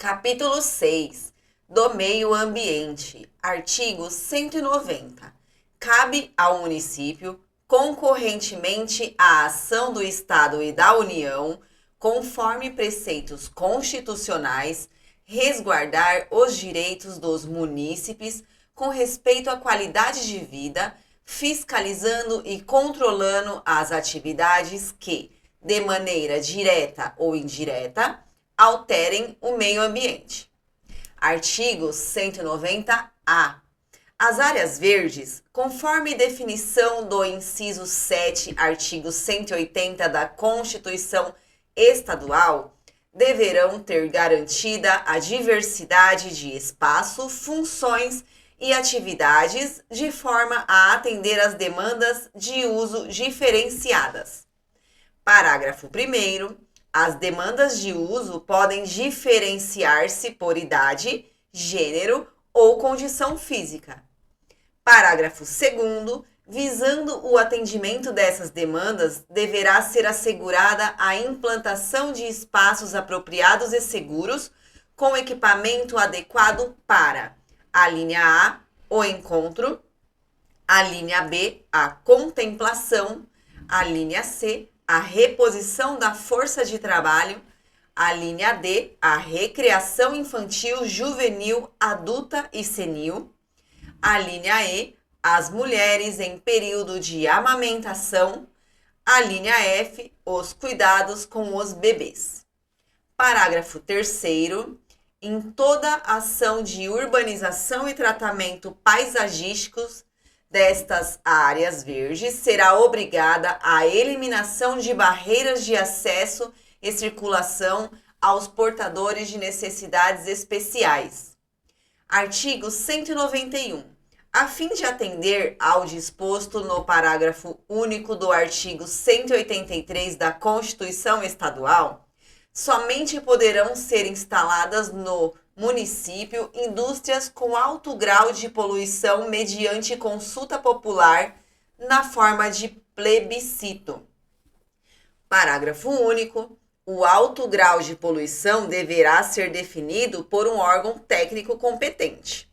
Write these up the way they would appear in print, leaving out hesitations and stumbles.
Capítulo 6 do Meio Ambiente, artigo 190. Cabe ao município, concorrentemente à ação do Estado e da União, conforme preceitos constitucionais, resguardar os direitos dos munícipes com respeito à qualidade de vida, fiscalizando e controlando as atividades que, de maneira direta ou indireta, alterem o meio ambiente. Artigo 190-A. As áreas verdes, conforme definição do inciso 7, artigo 180 da Constituição Estadual, deverão ter garantida a diversidade de espaço, funções e atividades de forma a atender às demandas de uso diferenciadas. Parágrafo 1º. As demandas de uso podem diferenciar-se por idade, gênero ou condição física. Parágrafo 2º. Visando o atendimento dessas demandas, deverá ser assegurada a implantação de espaços apropriados e seguros, com equipamento adequado para: a linha A, o encontro; a linha B, a contemplação; a linha C, a reposição da força de trabalho; a linha D, a recreação infantil, juvenil, adulta e senil; a linha E, as mulheres em período de amamentação; a linha F, os cuidados com os bebês. Parágrafo 3º. Em toda ação de urbanização e tratamento paisagísticos destas áreas verdes, será obrigada a eliminação de barreiras de acesso e circulação aos portadores de necessidades especiais. Artigo 191. A fim de atender ao disposto no parágrafo único do artigo 183 da Constituição Estadual, somente poderão ser instaladas no município indústrias com alto grau de poluição mediante consulta popular na forma de plebiscito. Parágrafo único. O alto grau de poluição deverá ser definido por um órgão técnico competente.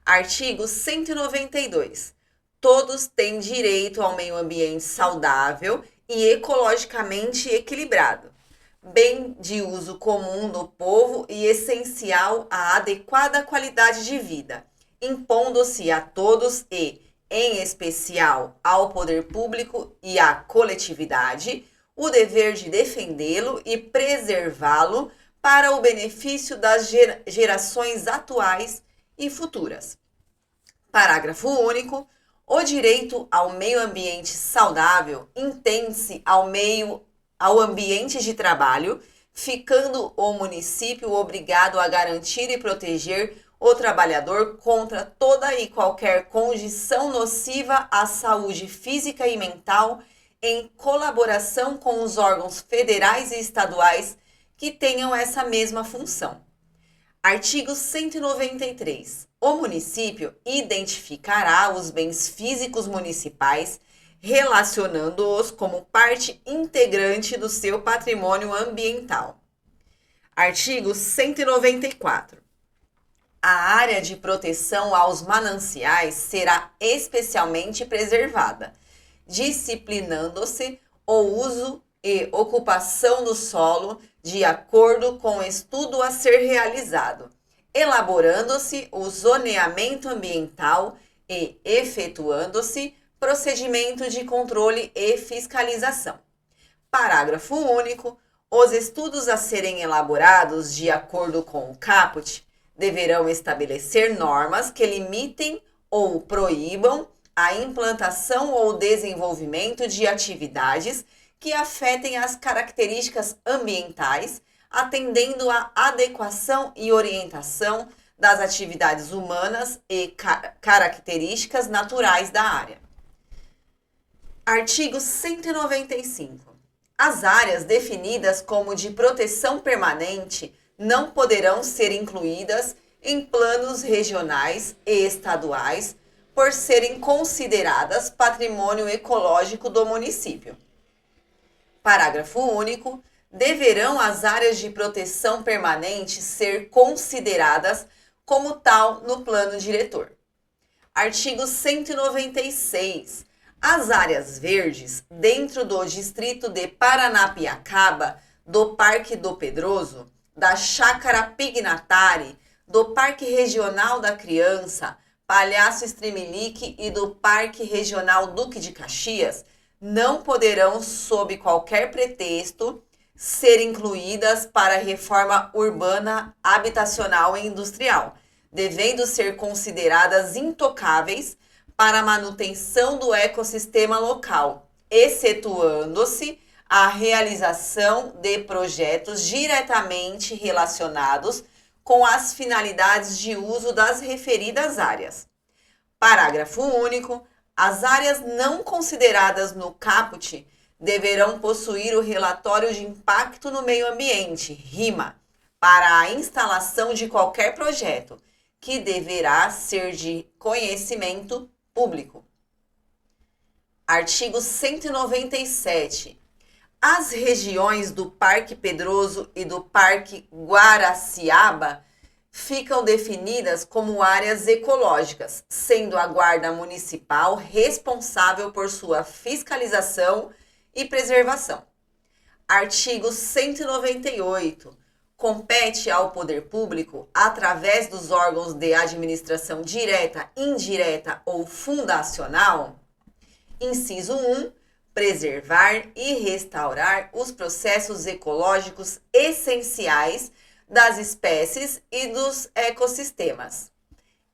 Artigo 192. Todos têm direito ao meio ambiente saudável e ecologicamente equilibrado, bem de uso comum do povo e essencial à adequada qualidade de vida, impondo-se a todos e, em especial, ao poder público e à coletividade, o dever de defendê-lo e preservá-lo para o benefício das gerações atuais e futuras. Parágrafo único. O direito ao meio ambiente saudável entende-se ao ambiente de trabalho, ficando o município obrigado a garantir e proteger o trabalhador contra toda e qualquer condição nociva à saúde física e mental, em colaboração com os órgãos federais e estaduais que tenham essa mesma função. Artigo 193. O município identificará os bens físicos municipais, relacionando-os como parte integrante do seu patrimônio ambiental. Artigo 194. A área de proteção aos mananciais será especialmente preservada, disciplinando-se o uso e ocupação do solo de acordo com o estudo a ser realizado, elaborando-se o zoneamento ambiental e efetuando-se procedimento de controle e fiscalização. Parágrafo único. Os estudos a serem elaborados de acordo com o caput deverão estabelecer normas que limitem ou proíbam a implantação ou desenvolvimento de atividades que afetem as características ambientais, atendendo à adequação e orientação das atividades humanas e características naturais da área. Artigo 195. As áreas definidas como de proteção permanente não poderão ser incluídas em planos regionais e estaduais por serem consideradas patrimônio ecológico do município. Parágrafo único. deverão as áreas de proteção permanente ser consideradas como tal no plano diretor. Artigo 196. As áreas verdes dentro do distrito de Paranapiacaba, do Parque do Pedroso, da Chácara Pignatari, do Parque Regional da Criança, Palhaço Stremelique e do Parque Regional Duque de Caxias não poderão, sob qualquer pretexto, ser incluídas para a reforma urbana, habitacional e industrial, devendo ser consideradas intocáveis para a manutenção do ecossistema local, excetuando-se a realização de projetos diretamente relacionados com as finalidades de uso das referidas áreas. Parágrafo único. As áreas não consideradas no caput deverão possuir o relatório de impacto no meio ambiente, RIMA, para a instalação de qualquer projeto, que deverá ser de conhecimento público. Artigo 197. As regiões do Parque Pedroso e do Parque Guaraciaba ficam definidas como áreas ecológicas, sendo a Guarda Municipal responsável por sua fiscalização e preservação. Artigo 198. Compete ao poder público, através dos órgãos de administração direta, indireta ou fundacional, inciso 1, preservar e restaurar os processos ecológicos essenciais das espécies e dos ecossistemas.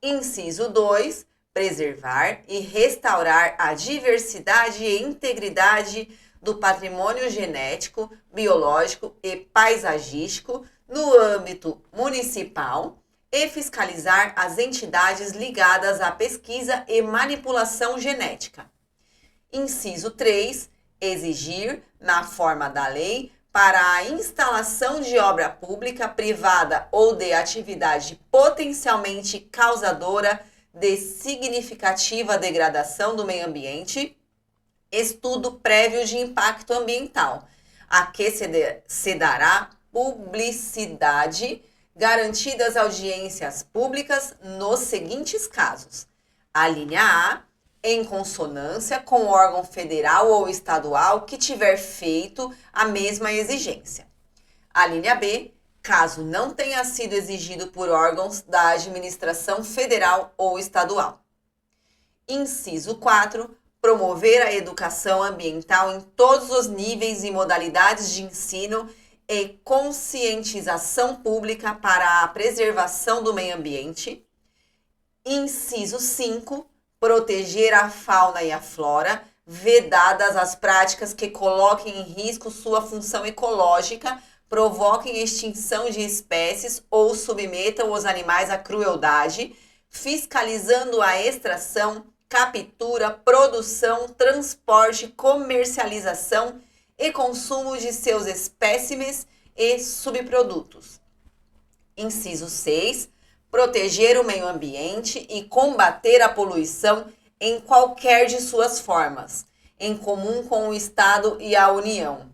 Inciso 2, preservar e restaurar a diversidade e integridade do patrimônio genético, biológico e paisagístico no âmbito municipal e fiscalizar as entidades ligadas à pesquisa e manipulação genética. Inciso 3, exigir, na forma da lei, para a instalação de obra pública, privada ou de atividade potencialmente causadora de significativa degradação do meio ambiente, estudo prévio de impacto ambiental, a que se dará publicidade, garantidas audiências públicas nos seguintes casos. A linha A, em consonância com o órgão federal ou estadual que tiver feito a mesma exigência. A linha B, caso não tenha sido exigido por órgãos da administração federal ou estadual. Inciso 4, promover a educação ambiental em todos os níveis e modalidades de ensino e conscientização pública para a preservação do meio ambiente. Inciso 5, proteger a fauna e a flora, vedadas as práticas que coloquem em risco sua função ecológica, provoquem extinção de espécies ou submetam os animais à crueldade, fiscalizando a extração, captura, produção, transporte, comercialização e consumo de seus espécimes e subprodutos. Inciso 6. Proteger o meio ambiente e combater a poluição em qualquer de suas formas, em comum com o Estado e a União.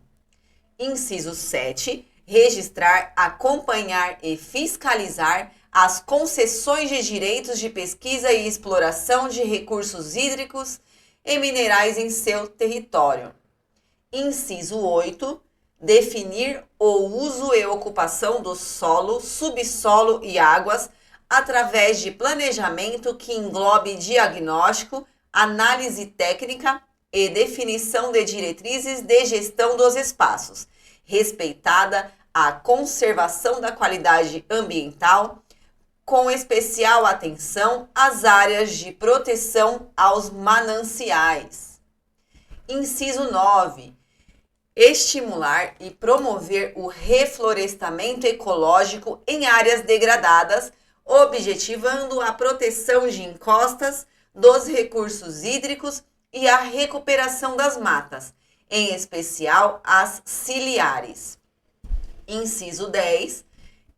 Inciso 7. Registrar, acompanhar e fiscalizar as concessões de direitos de pesquisa e exploração de recursos hídricos e minerais em seu território. Inciso 8. Definir o uso e ocupação do solo, subsolo e águas através de planejamento que englobe diagnóstico, análise técnica e definição de diretrizes de gestão dos espaços, respeitada a conservação da qualidade ambiental, com especial atenção às áreas de proteção aos mananciais. Inciso 9. Estimular e promover o reflorestamento ecológico em áreas degradadas, objetivando a proteção de encostas, dos recursos hídricos e a recuperação das matas, em especial as ciliares. Inciso 10.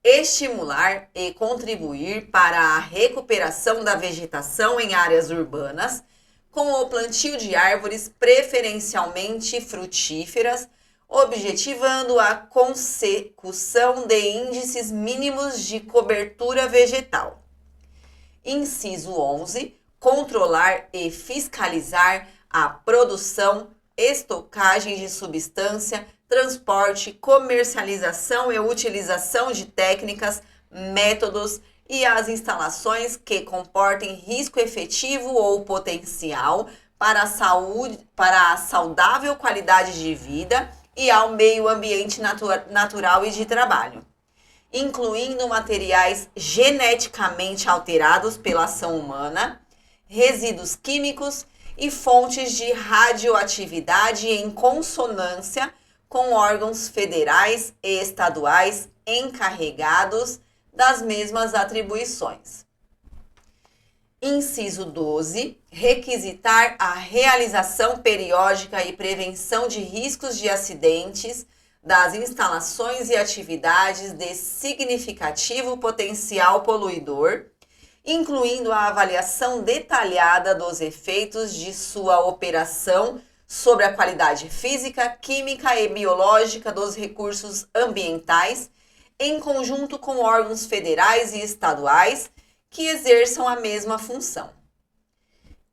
Estimular e contribuir para a recuperação da vegetação em áreas urbanas, com o plantio de árvores preferencialmente frutíferas, objetivando a consecução de índices mínimos de cobertura vegetal. Inciso 11. Controlar e fiscalizar a produção, estocagem de substância, transporte, comercialização e utilização de técnicas, métodos e as instalações que comportem risco efetivo ou potencial para a saúde, para a saudável qualidade de vida e ao meio ambiente natural e de trabalho, incluindo materiais geneticamente alterados pela ação humana, resíduos químicos e fontes de radioatividade em consonância com órgãos federais e estaduais encarregados das mesmas atribuições. Inciso 12. Requisitar a realização periódica e prevenção de riscos de acidentes das instalações e atividades de significativo potencial poluidor, incluindo a avaliação detalhada dos efeitos de sua operação sobre a qualidade física, química e biológica dos recursos ambientais, em conjunto com órgãos federais e estaduais que exerçam a mesma função.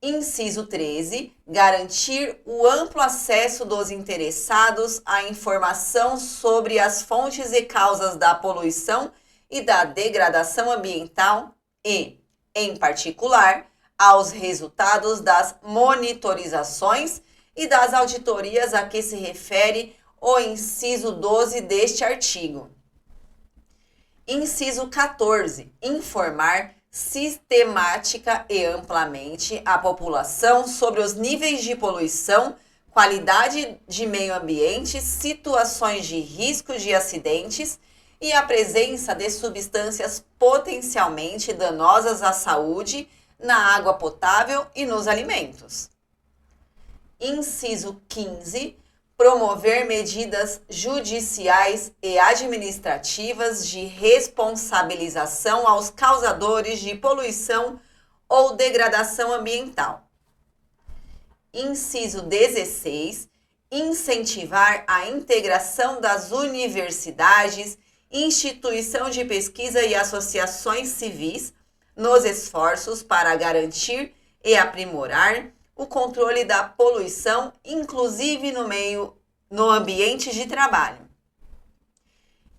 Inciso 13. Garantir o amplo acesso dos interessados à informação sobre as fontes e causas da poluição e da degradação ambiental e, em particular, aos resultados das monitorizações e das auditorias a que se refere o inciso 12 deste artigo. Inciso 14. Informar sistemática e amplamente a população sobre os níveis de poluição, qualidade de meio ambiente, situações de risco de acidentes e a presença de substâncias potencialmente danosas à saúde na água potável e nos alimentos. Inciso 15. Promover medidas judiciais e administrativas de responsabilização aos causadores de poluição ou degradação ambiental. Inciso 16. Incentivar a integração das universidades, instituição de pesquisa e associações civis nos esforços para garantir e aprimorar o controle da poluição, inclusive no ambiente de trabalho.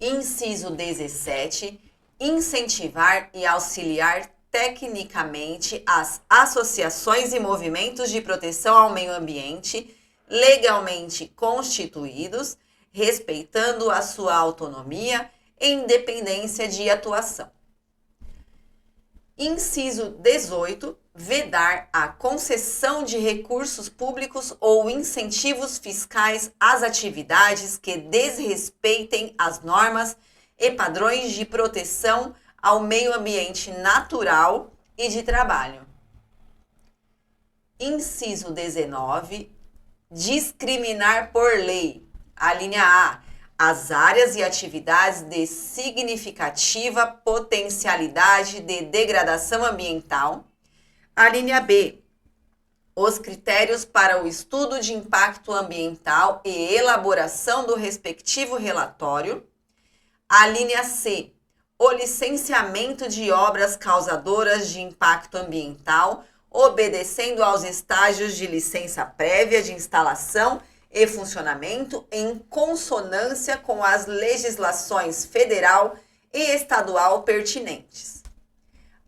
Inciso 17. Incentivar e auxiliar tecnicamente as associações e movimentos de proteção ao meio ambiente legalmente constituídos, respeitando a sua autonomia e independência de atuação. Inciso 18. Vedar a concessão de recursos públicos ou incentivos fiscais às atividades que desrespeitem as normas e padrões de proteção ao meio ambiente natural e de trabalho. Inciso 19. Discriminar por lei. A linha A. As áreas e atividades de significativa potencialidade de degradação ambiental. A linha B. Os critérios para o estudo de impacto ambiental e elaboração do respectivo relatório. A linha C. O licenciamento de obras causadoras de impacto ambiental, obedecendo aos estágios de licença prévia de instalação e funcionamento em consonância com as legislações federal e estadual pertinentes.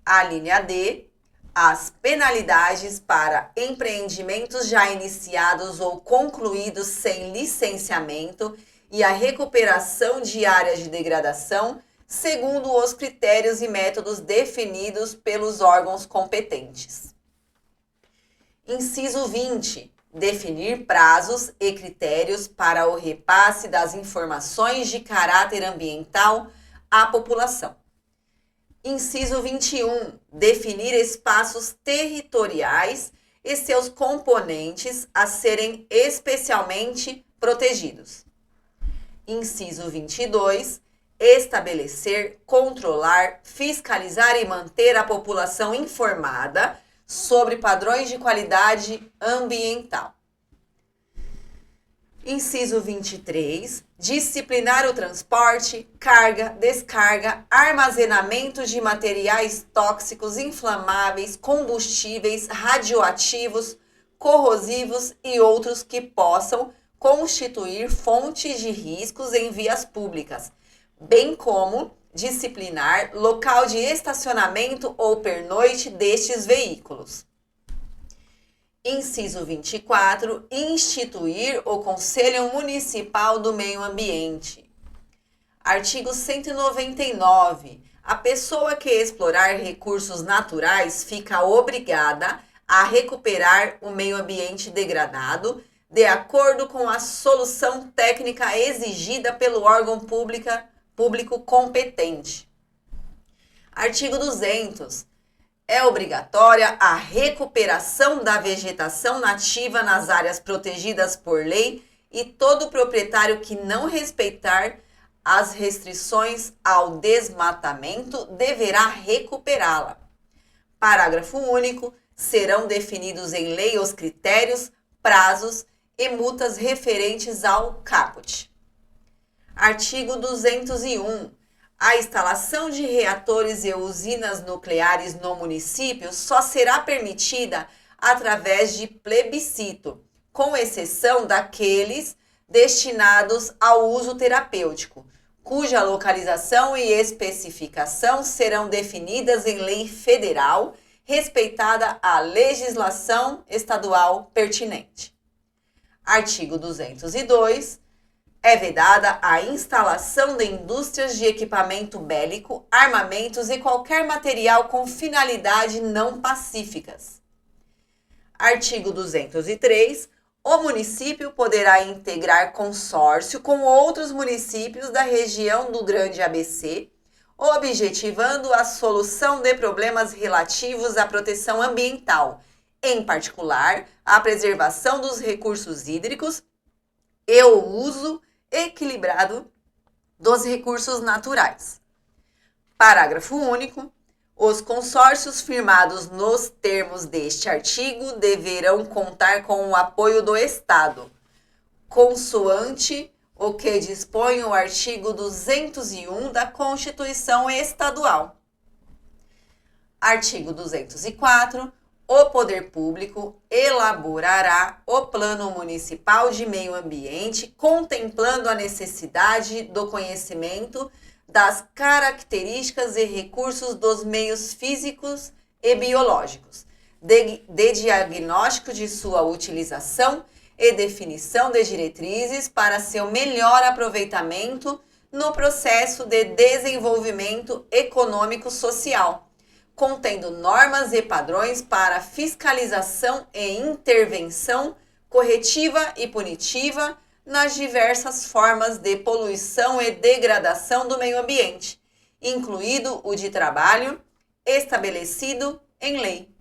A linha D. As penalidades para empreendimentos já iniciados ou concluídos sem licenciamento e a recuperação de áreas de degradação, segundo os critérios e métodos definidos pelos órgãos competentes. Inciso 20. Definir prazos e critérios para o repasse das informações de caráter ambiental à população. Inciso 21. Definir espaços territoriais e seus componentes a serem especialmente protegidos. Inciso 22. Estabelecer, controlar, fiscalizar e manter a população informada sobre padrões de qualidade ambiental. Inciso 23. Disciplinar o transporte, carga, descarga, armazenamento de materiais tóxicos, inflamáveis, combustíveis, radioativos, corrosivos e outros que possam constituir fontes de riscos em vias públicas, bem como disciplinar local de estacionamento ou pernoite destes veículos. Inciso 24. Instituir o Conselho Municipal do Meio Ambiente. Artigo 199. A pessoa que explorar recursos naturais fica obrigada a recuperar o meio ambiente degradado de acordo com a solução técnica exigida pelo órgão público competente. Artigo 200. É obrigatória a recuperação da vegetação nativa nas áreas protegidas por lei e todo proprietário que não respeitar as restrições ao desmatamento deverá recuperá-la. Parágrafo único. Serão definidos em lei os critérios, prazos e multas referentes ao caput. Artigo 201. A instalação de reatores e usinas nucleares no município só será permitida através de plebiscito, com exceção daqueles destinados ao uso terapêutico, cuja localização e especificação serão definidas em lei federal, respeitada a legislação estadual pertinente. Artigo 202. É vedada a instalação de indústrias de equipamento bélico, armamentos e qualquer material com finalidade não pacíficas. Artigo 203. O município poderá integrar consórcio com outros municípios da região do Grande ABC, objetivando a solução de problemas relativos à proteção ambiental, em particular, a preservação dos recursos hídricos e o uso equilibrado dos recursos naturais. Parágrafo único. Os consórcios firmados nos termos deste artigo deverão contar com o apoio do Estado, consoante o que dispõe o artigo 201 da Constituição Estadual. Artigo 204. O poder público elaborará o Plano Municipal de Meio Ambiente, contemplando a necessidade do conhecimento das características e recursos dos meios físicos e biológicos, de diagnóstico de sua utilização e definição de diretrizes para seu melhor aproveitamento no processo de desenvolvimento econômico-social, contendo normas e padrões para fiscalização e intervenção corretiva e punitiva nas diversas formas de poluição e degradação do meio ambiente, incluído o de trabalho, estabelecido em lei.